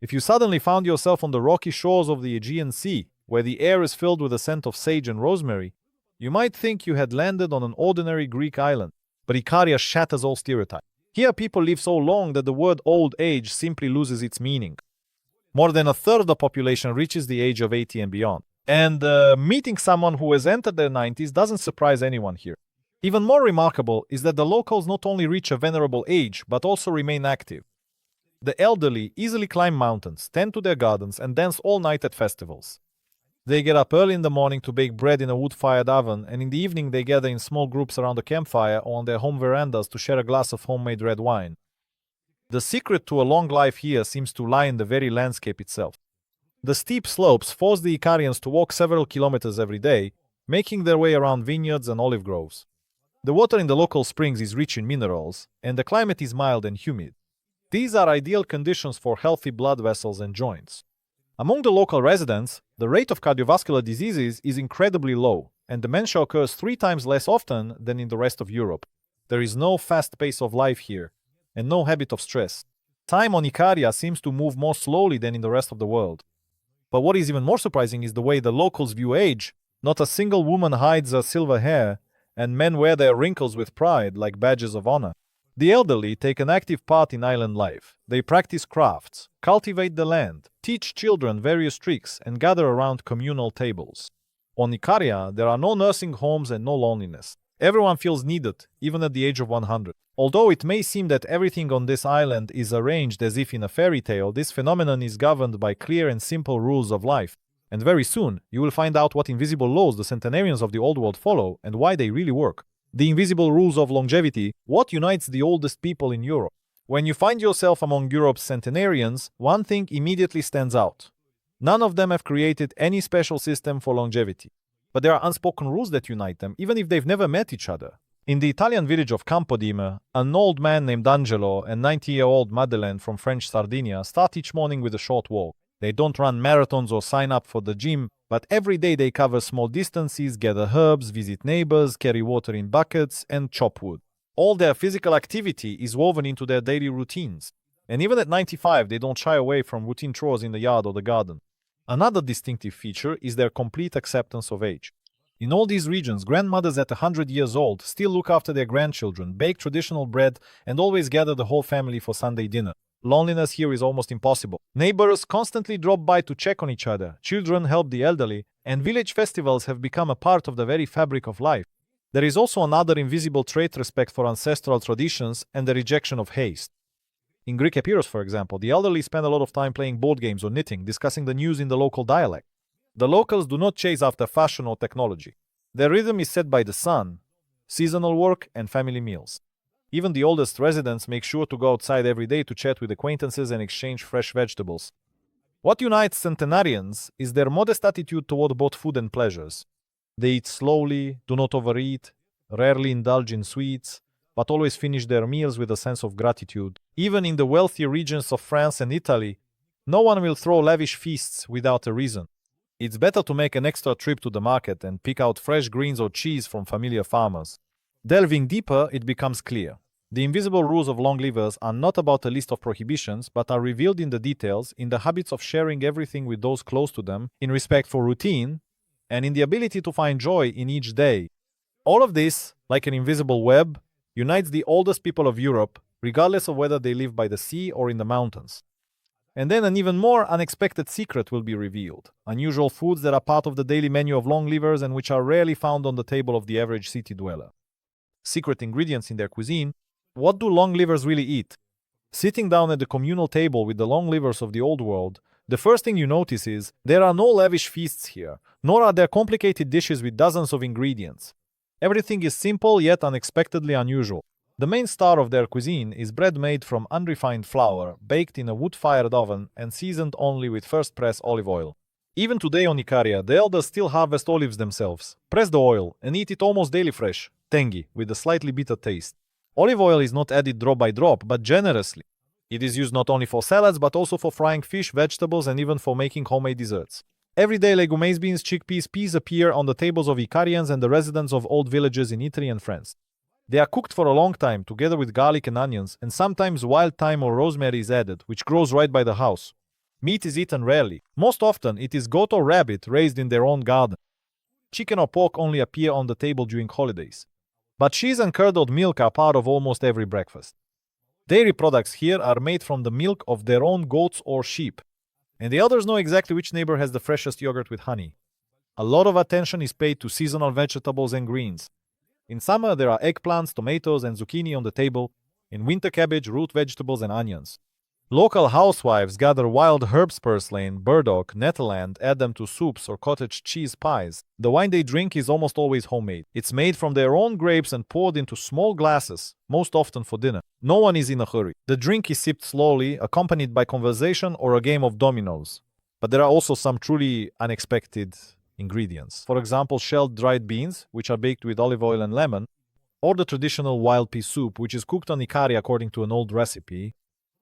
If you suddenly found yourself on the rocky shores of the Aegean Sea, where the air is filled with the scent of sage and rosemary, you might think you had landed on an ordinary Greek island. But Ikaria shatters all stereotypes. Here people live so long that the word old age simply loses its meaning. More than a third of the population reaches the age of 80 and beyond. And meeting someone who has entered their 90s doesn't surprise anyone here. Even more remarkable is that the locals not only reach a venerable age, but also remain active. The elderly easily climb mountains, tend to their gardens, and dance all night at festivals. They get up early in the morning to bake bread in a wood-fired oven, and in the evening they gather in small groups around a campfire or on their home verandas to share a glass of homemade red wine. The secret to a long life here seems to lie in the very landscape itself. The steep slopes force the Icarians to walk several kilometers every day, making their way around vineyards and olive groves. The water in the local springs is rich in minerals, and the climate is mild and humid. These are ideal conditions for healthy blood vessels and joints. Among the local residents, the rate of cardiovascular diseases is incredibly low, and dementia occurs 3 times less often than in the rest of Europe. There is no fast pace of life here, and no habit of stress. Time on Ikaria seems to move more slowly than in the rest of the world. But what is even more surprising is the way the locals view age. Not a single woman hides her silver hair, and men wear their wrinkles with pride like badges of honor. The elderly take an active part in island life. They practice crafts, cultivate the land, teach children various tricks, and gather around communal tables. On Ikaria, there are no nursing homes and no loneliness. Everyone feels needed, even at the age of 100. Although it may seem that everything on this island is arranged as if in a fairy tale, this phenomenon is governed by clear and simple rules of life. And very soon, you will find out what invisible laws the centenarians of the Old World follow and why they really work. The invisible rules of longevity, what unites the oldest people in Europe. When you find yourself among Europe's centenarians, one thing immediately stands out. None of them have created any special system for longevity. But there are unspoken rules that unite them, even if they've never met each other. In the Italian village of Campodime, an old man named Angelo and 90-year-old Madeleine from French Sardinia start each morning with a short walk. They don't run marathons or sign up for the gym, but every day they cover small distances, gather herbs, visit neighbors, carry water in buckets, and chop wood. All their physical activity is woven into their daily routines. And even at 95, they don't shy away from routine chores in the yard or the garden. Another distinctive feature is their complete acceptance of age. In all these regions, grandmothers at 100 years old still look after their grandchildren, bake traditional bread, and always gather the whole family for Sunday dinner. Loneliness here is almost impossible. Neighbors constantly drop by to check on each other, children help the elderly, and village festivals have become a part of the very fabric of life. There is also another invisible trait: respect for ancestral traditions and the rejection of haste. In Greek Epirus, for example, the elderly spend a lot of time playing board games or knitting, discussing the news in the local dialect. The locals do not chase after fashion or technology. Their rhythm is set by the sun, seasonal work, and family meals. Even the oldest residents make sure to go outside every day to chat with acquaintances and exchange fresh vegetables. What unites centenarians is their modest attitude toward both food and pleasures. They eat slowly, do not overeat, rarely indulge in sweets, but always finish their meals with a sense of gratitude. Even in the wealthy regions of France and Italy, no one will throw lavish feasts without a reason. It's better to make an extra trip to the market and pick out fresh greens or cheese from familiar farmers. Delving deeper, it becomes clear. The invisible rules of long livers are not about a list of prohibitions, but are revealed in the details, in the habits of sharing everything with those close to them, in respect for routine, and in the ability to find joy in each day. All of this, like an invisible web, unites the oldest people of Europe, regardless of whether they live by the sea or in the mountains. And then an even more unexpected secret will be revealed: unusual foods that are part of the daily menu of long livers and which are rarely found on the table of the average city dweller. Secret ingredients in their cuisine. What do long livers really eat? Sitting down at the communal table with the long livers of the Old World, the first thing you notice is there are no lavish feasts here, nor are there complicated dishes with dozens of ingredients. Everything is simple yet unexpectedly unusual. The main star of their cuisine is bread made from unrefined flour, baked in a wood-fired oven and seasoned only with first-press olive oil. Even today on Ikaria, the elders still harvest olives themselves, press the oil, and eat it almost daily fresh, tangy, with a slightly bitter taste. Olive oil is not added drop by drop, but generously. It is used not only for salads, but also for frying fish, vegetables, and even for making homemade desserts. Every day, legumes, beans, chickpeas, peas appear on the tables of Icarians and the residents of old villages in Italy and France. They are cooked for a long time, together with garlic and onions, and sometimes wild thyme or rosemary is added, which grows right by the house. Meat is eaten rarely. Most often, it is goat or rabbit raised in their own garden. Chicken or pork only appear on the table during holidays. But cheese and curdled milk are part of almost every breakfast. Dairy products here are made from the milk of their own goats or sheep. And the elders know exactly which neighbor has the freshest yogurt with honey. A lot of attention is paid to seasonal vegetables and greens. In summer, there are eggplants, tomatoes, and zucchini on the table. In winter, cabbage, root vegetables, and onions. Local housewives gather wild herbs, purslane, burdock, nettle, and add them to soups or cottage cheese pies. The wine they drink is almost always homemade. It's made from their own grapes and poured into small glasses, most often for dinner. No one is in a hurry. The drink is sipped slowly, accompanied by conversation or a game of dominoes. But there are also some truly unexpected ingredients. For example, shelled dried beans, which are baked with olive oil and lemon, or the traditional wild pea soup, which is cooked on Ikaria according to an old recipe.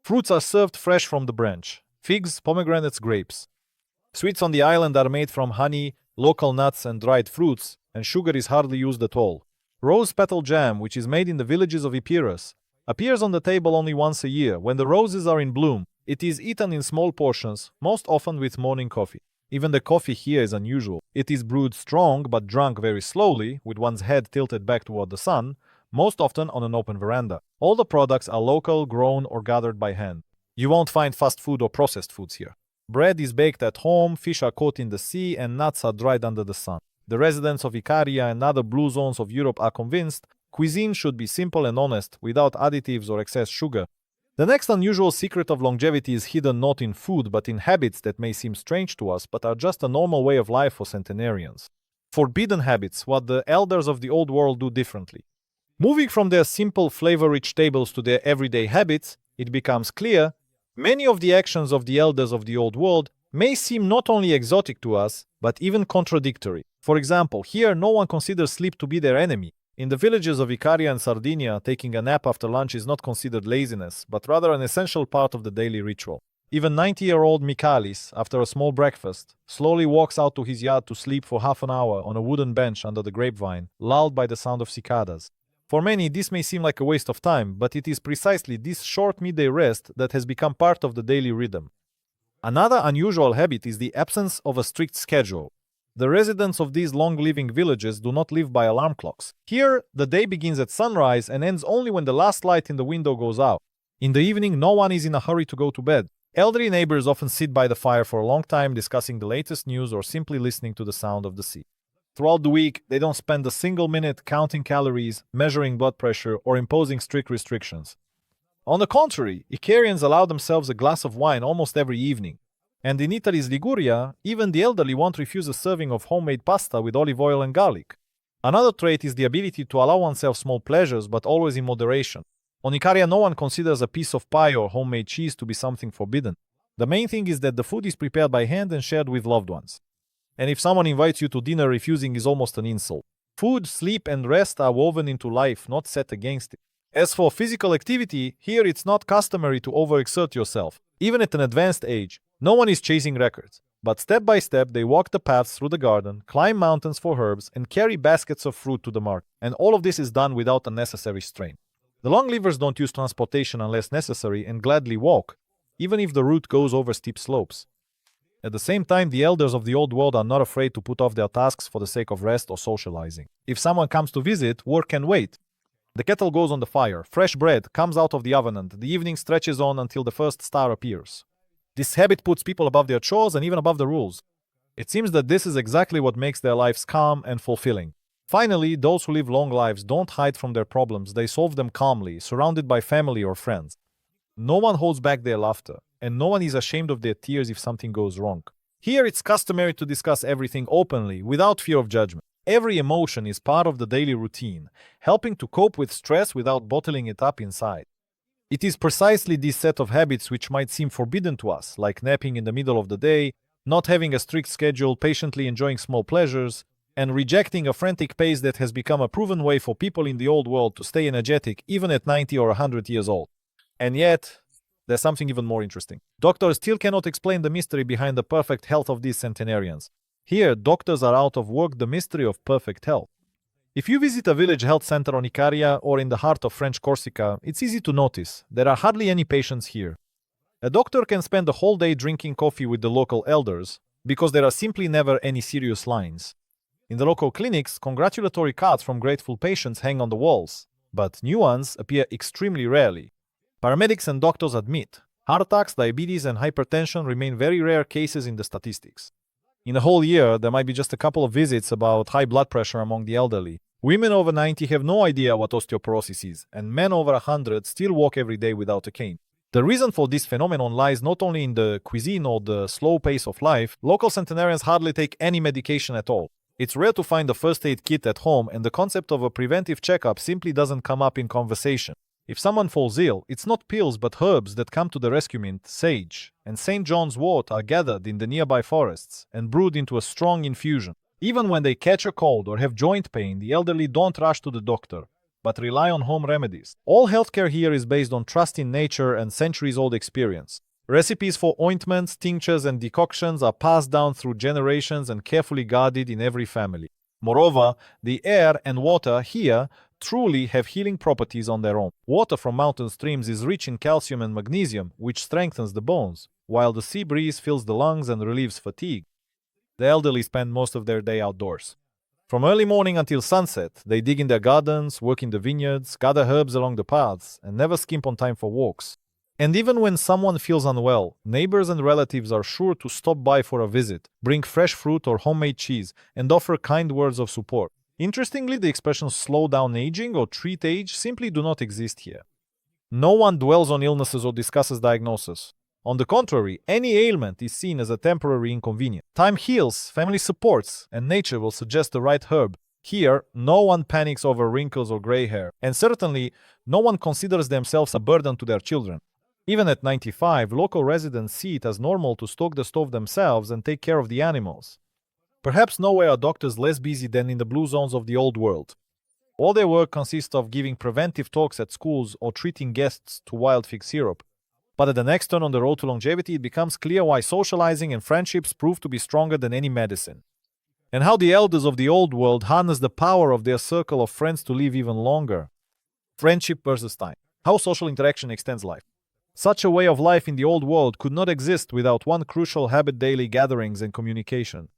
Fruits are served fresh from the branch: figs, pomegranates, grapes. Sweets on the island are made from honey, local nuts, and dried fruits, and sugar is hardly used at all. Rose petal jam, which is made in the villages of Epirus, appears on the table only once a year, when the roses are in bloom. It is eaten in small portions, most often with morning coffee. Even the coffee here is unusual. It is brewed strong but drunk very slowly, with one's head tilted back toward the sun, most often on an open veranda. All the products are local, grown, or gathered by hand. You won't find fast food or processed foods here. Bread is baked at home, fish are caught in the sea, and nuts are dried under the sun. The residents of Ikaria and other blue zones of Europe are convinced cuisine should be simple and honest, without additives or excess sugar. The next unusual secret of longevity is hidden not in food, but in habits that may seem strange to us, but are just a normal way of life for centenarians. Forbidden habits, what the elders of the old world do differently. Moving from their simple, flavor-rich tables to their everyday habits, it becomes clear many of the actions of the elders of the old world may seem not only exotic to us, but even contradictory. For example, here no one considers sleep to be their enemy. In the villages of Ikaria and Sardinia, taking a nap after lunch is not considered laziness, but rather an essential part of the daily ritual. Even 90-year-old Mikalis, after a small breakfast, slowly walks out to his yard to sleep for half an hour on a wooden bench under the grapevine, lulled by the sound of cicadas. For many, this may seem like a waste of time, but it is precisely this short midday rest that has become part of the daily rhythm. Another unusual habit is the absence of a strict schedule. The residents of these long-living villages do not live by alarm clocks. Here, the day begins at sunrise and ends only when the last light in the window goes out. In the evening, no one is in a hurry to go to bed. Elderly neighbors often sit by the fire for a long time discussing the latest news or simply listening to the sound of the sea. Throughout the week, they don't spend a single minute counting calories, measuring blood pressure, or imposing strict restrictions. On the contrary, Icarians allow themselves a glass of wine almost every evening. And in Italy's Liguria, even the elderly won't refuse a serving of homemade pasta with olive oil and garlic. Another trait is the ability to allow oneself small pleasures, but always in moderation. On Ikaria, no one considers a piece of pie or homemade cheese to be something forbidden. The main thing is that the food is prepared by hand and shared with loved ones. And if someone invites you to dinner, refusing is almost an insult. Food, sleep, and rest are woven into life, not set against it. As for physical activity, here it's not customary to overexert yourself. Even at an advanced age, no one is chasing records. But step by step, they walk the paths through the garden, climb mountains for herbs, and carry baskets of fruit to the market. And all of this is done without unnecessary strain. The long livers don't use transportation unless necessary and gladly walk, even if the route goes over steep slopes. At the same time, the elders of the old world are not afraid to put off their tasks for the sake of rest or socializing. If someone comes to visit, work can wait. The kettle goes on the fire, fresh bread comes out of the oven, and the evening stretches on until the first star appears. This habit puts people above their chores and even above the rules. It seems that this is exactly what makes their lives calm and fulfilling. Finally, those who live long lives don't hide from their problems, they solve them calmly, surrounded by family or friends. No one holds back their laughter, and no one is ashamed of their tears if something goes wrong. Here it's customary to discuss everything openly, without fear of judgment. Every emotion is part of the daily routine, helping to cope with stress without bottling it up inside. It is precisely this set of habits which might seem forbidden to us, like napping in the middle of the day, not having a strict schedule, patiently enjoying small pleasures, and rejecting a frantic pace that has become a proven way for people in the old world to stay energetic even at 90 or 100 years old. And yet, there's something even more interesting. Doctors still cannot explain the mystery behind the perfect health of these centenarians. Here, doctors are out of work, the mystery of perfect health. If you visit a village health center on Ikaria or in the heart of French Corsica, it's easy to notice there are hardly any patients here. A doctor can spend the whole day drinking coffee with the local elders because there are simply never any serious lines. In the local clinics, congratulatory cards from grateful patients hang on the walls, but new ones appear extremely rarely. Paramedics and doctors admit heart attacks, diabetes, and hypertension remain very rare cases in the statistics. In a whole year, there might be just a couple of visits about high blood pressure among the elderly. Women over 90 have no idea what osteoporosis is, and men over 100 still walk every day without a cane. The reason for this phenomenon lies not only in the cuisine or the slow pace of life. Local centenarians hardly take any medication at all. It's rare to find a first aid kit at home, and the concept of a preventive checkup simply doesn't come up in conversation. If someone falls ill, it's not pills but herbs that come to the rescue. Mint, sage, and St. John's wort are gathered in the nearby forests and brewed into a strong infusion. Even when they catch a cold or have joint pain, the elderly don't rush to the doctor, but rely on home remedies. All healthcare here is based on trust in nature and centuries-old experience. Recipes for ointments, tinctures, and decoctions are passed down through generations and carefully guarded in every family. Moreover, the air and water here truly have healing properties on their own. Water from mountain streams is rich in calcium and magnesium, which strengthens the bones, while the sea breeze fills the lungs and relieves fatigue. The elderly spend most of their day outdoors. From early morning until sunset, they dig in their gardens, work in the vineyards, gather herbs along the paths, and never skimp on time for walks. And even when someone feels unwell, neighbors and relatives are sure to stop by for a visit, bring fresh fruit or homemade cheese, and offer kind words of support. Interestingly, the expressions slow down aging or treat age simply do not exist here. No one dwells on illnesses or discusses diagnosis. On the contrary, any ailment is seen as a temporary inconvenience. Time heals, family supports, and nature will suggest the right herb. Here, no one panics over wrinkles or gray hair, and certainly no one considers themselves a burden to their children. Even at 95, local residents see it as normal to stoke the stove themselves and take care of the animals. Perhaps nowhere are doctors less busy than in the blue zones of the old world. All their work consists of giving preventive talks at schools or treating guests to wild fig syrup. But at the next turn on the road to longevity, it becomes clear why socializing and friendships prove to be stronger than any medicine, and how the elders of the old world harness the power of their circle of friends to live even longer. Friendship versus time. How social interaction extends life. Such a way of life in the old world could not exist without one crucial habit: daily gatherings and communication.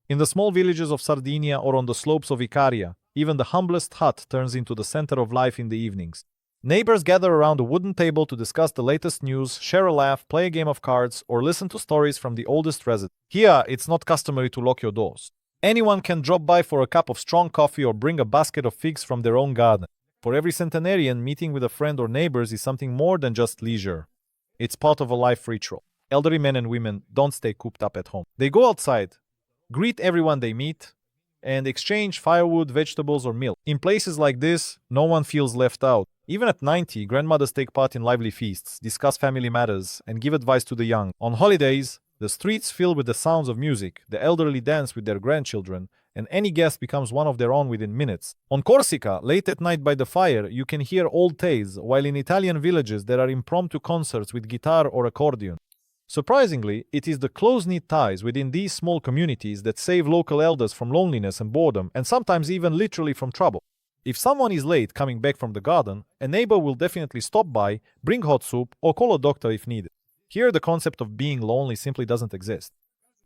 In the small villages of Sardinia or on the slopes of Icaria, even the humblest hut turns into the center of life in the evenings. Neighbors gather around a wooden table to discuss the latest news, share a laugh, play a game of cards, or listen to stories from the oldest residents. Here, it's not customary to lock your doors. Anyone can drop by for a cup of strong coffee or bring a basket of figs from their own garden. For every centenarian, meeting with a friend or neighbors is something more than just leisure. It's part of a life ritual. Elderly men and women don't stay cooped up at home. They go outside, greet everyone they meet, and exchange firewood, vegetables, or milk. In places like this, no one feels left out. Even at 90, grandmothers take part in lively feasts, discuss family matters, and give advice to the young. On holidays, the streets fill with the sounds of music, the elderly dance with their grandchildren, and any guest becomes one of their own within minutes. On Corsica, late at night by the fire, you can hear old tales, while in Italian villages there are impromptu concerts with guitar or accordion. Surprisingly, it is the close-knit ties within these small communities that save local elders from loneliness and boredom, and sometimes even literally from trouble. If someone is late coming back from the garden, a neighbor will definitely stop by, bring hot soup, or call a doctor if needed. Here, the concept of being lonely simply doesn't exist.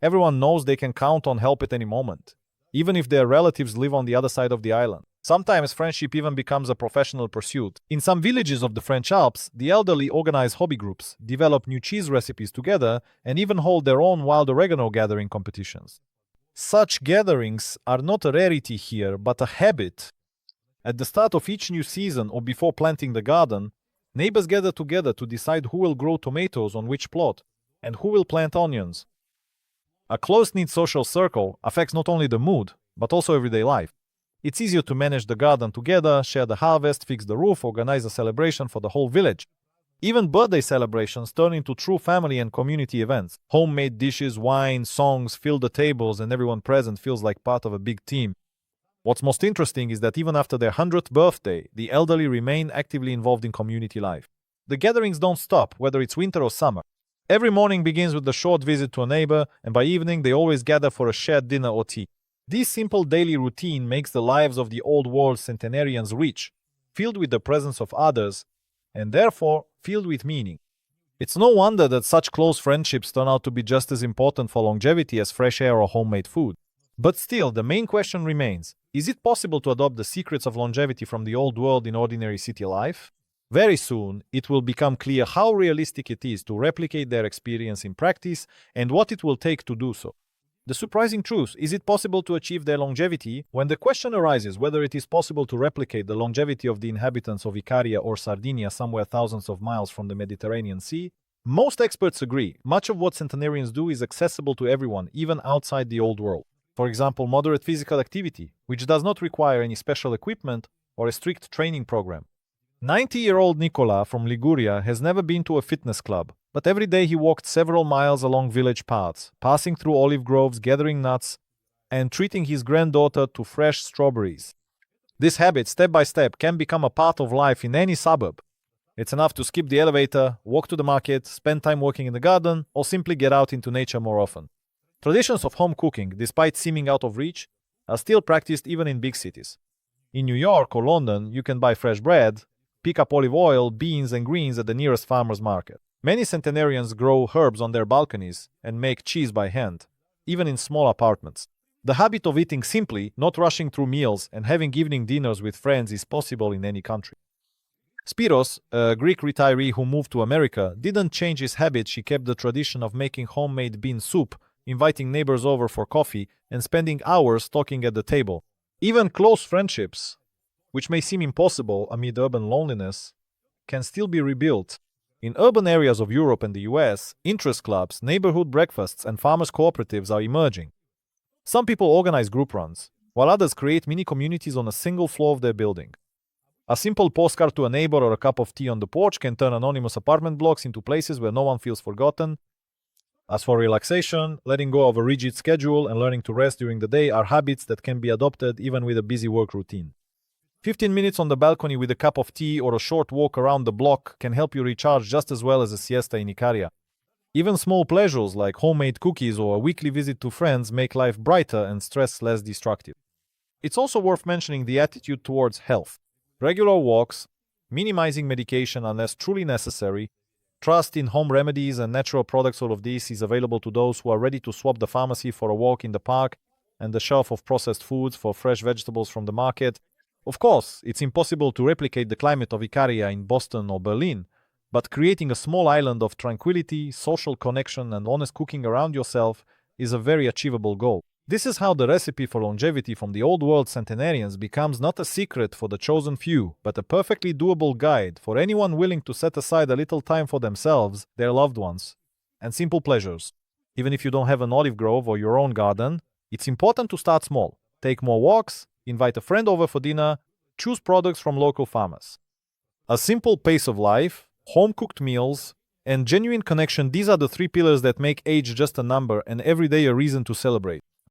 Everyone knows they can count on help at any moment, even if their relatives live on the other side of the island. Sometimes friendship even becomes a professional pursuit. In some villages of the French Alps, the elderly organize hobby groups, develop new cheese recipes together, and even hold their own wild oregano gathering competitions. Such gatherings are not a rarity here, but a habit. At the start of each new season or before planting the garden, neighbors gather together to decide who will grow tomatoes on which plot and who will plant onions. A close-knit social circle affects not only the mood, but also everyday life. It's easier to manage the garden together, share the harvest, fix the roof, organize a celebration for the whole village. Even birthday celebrations turn into true family and community events. Homemade dishes, wine, songs fill the tables, and everyone present feels like part of a big team. What's most interesting is that even after their 100th birthday, the elderly remain actively involved in community life. The gatherings don't stop, whether it's winter or summer. Every morning begins with a short visit to a neighbor, and by evening they always gather for a shared dinner or tea. This simple daily routine makes the lives of the old world centenarians rich, filled with the presence of others, and therefore filled with meaning. It's no wonder that such close friendships turn out to be just as important for longevity as fresh air or homemade food. But still, the main question remains, is it possible to adopt the secrets of longevity from the old world in ordinary city life? Very soon, it will become clear how realistic it is to replicate their experience in practice and what it will take to do so. The surprising truth, is it possible to achieve their longevity? When the question arises whether it is possible to replicate the longevity of the inhabitants of Icaria or Sardinia somewhere thousands of miles from the Mediterranean Sea, most experts agree much of what centenarians do is accessible to everyone, even outside the old world. For example, moderate physical activity, which does not require any special equipment or a strict training program. 90-year-old Nicola from Liguria has never been to a fitness club, but every day he walked several miles along village paths, passing through olive groves, gathering nuts, and treating his granddaughter to fresh strawberries. This habit, step by step, can become a part of life in any suburb. It's enough to skip the elevator, walk to the market, spend time working in the garden, or simply get out into nature more often. Traditions of home cooking, despite seeming out of reach, are still practiced even in big cities. In New York or London, you can buy fresh bread, pick up olive oil, beans, and greens at the nearest farmer's market. Many centenarians grow herbs on their balconies and make cheese by hand, even in small apartments. The habit of eating simply, not rushing through meals, and having evening dinners with friends is possible in any country. Spiros, a Greek retiree who moved to America, didn't change his habit. She kept the tradition of making homemade bean soup, inviting neighbors over for coffee, and spending hours talking at the table. Even close friendships, which may seem impossible amid urban loneliness, can still be rebuilt. In urban areas of Europe and the US, interest clubs, neighborhood breakfasts, and farmers' cooperatives are emerging. Some people organize group runs, while others create mini communities on a single floor of their building. A simple postcard to a neighbor or a cup of tea on the porch can turn anonymous apartment blocks into places where no one feels forgotten. As for relaxation, letting go of a rigid schedule and learning to rest during the day are habits that can be adopted even with a busy work routine. 15 minutes on the balcony with a cup of tea or a short walk around the block can help you recharge just as well as a siesta in Icaria. Even small pleasures like homemade cookies or a weekly visit to friends make life brighter and stress less destructive. It's also worth mentioning the attitude towards health. Regular walks, minimizing medication unless truly necessary, trust in home remedies and natural products. All of this is available to those who are ready to swap the pharmacy for a walk in the park and the shelf of processed foods for fresh vegetables from the market. Of course, it's impossible to replicate the climate of Icaria in Boston or Berlin, but creating a small island of tranquility, social connection, and honest cooking around yourself is a very achievable goal. This is how the recipe for longevity from the old world centenarians becomes not a secret for the chosen few, but a perfectly doable guide for anyone willing to set aside a little time for themselves, their loved ones, and simple pleasures. Even if you don't have an olive grove or your own garden, it's important to start small. Take more walks, invite a friend over for dinner, choose products from local farmers. A simple pace of life, home-cooked meals, and genuine connection, these are the three pillars that make age just a number and every day a reason to celebrate.